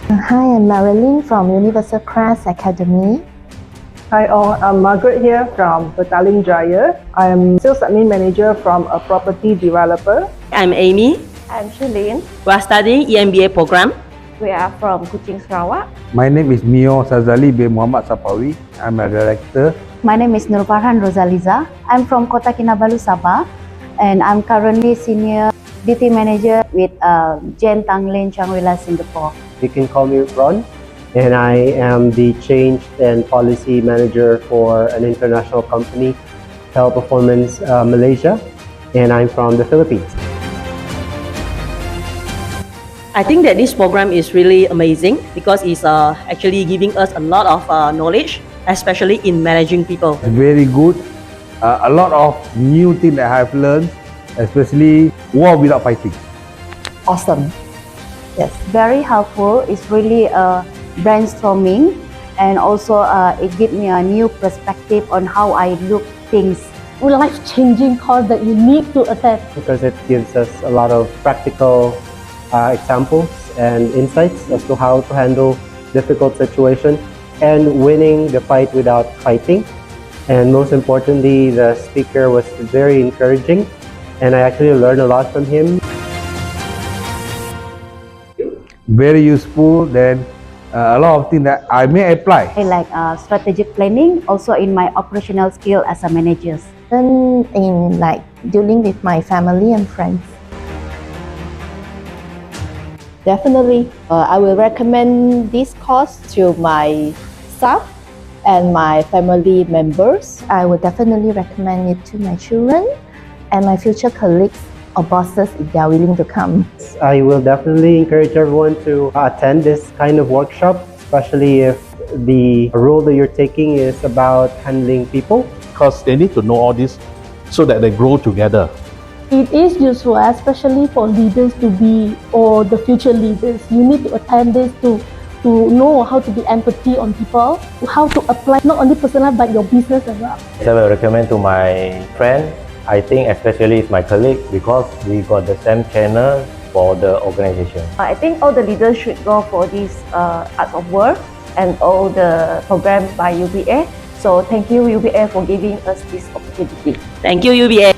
Hi, I'm Marilyn from Universal Crafts Academy. Hi all, I'm Margaret here from Petaling Jaya. I'm Sales Admin Manager from a property developer. I'm Amy. I'm Shirlene. We are studying EMBA program. We are from Kuching, Sarawak. My name is Mio Sazali bin Muhammad Sapawi. I'm a director. My name is Nurfarhan Rosaliza. I'm from Kota Kinabalu, Sabah, and I'm currently Senior DT Manager with Jen Tanglin Shangri-La, Singapore. You can call me Ron, and I am the Change and Policy Manager for an international company, Tel Performance Malaysia, and I'm from the Philippines. I think that this program is really amazing because it's actually giving us a lot of knowledge, especially in managing people. It's very good. A lot of new things that I have learned, especially war without fighting. Awesome. Yes, very helpful. It's really brainstorming, and also it gives me a new perspective on how I look things. Life-changing course that you need to attend. Because it gives us a lot of practical examples and insights as to how to handle difficult situations and winning the fight without fighting. And most importantly, the speaker was very encouraging, and I actually learned a lot from him. Very useful. Then a lot of things that I may apply. I like strategic planning, also in my operational skill as a manager. And in dealing with my family and friends. Definitely, I will recommend this course to my staff and my family members. I would definitely recommend it to my children and my future colleagues or bosses if they are willing to come. I will definitely encourage everyone to attend this kind of workshop, especially if the role that you're taking is about handling people. Because they need to know all this so that they grow together. It is useful, especially for leaders to be, or the future leaders. You need to attend this to know how to be empathy on people, how to apply not only personal but your business as well. I will recommend to my friend. I think especially it's my colleague because we got the same channel for the organization. I think all the leaders should go for this Art of War and all the programs by UBA. So thank you UBA for giving us this opportunity. Thank you, UBA.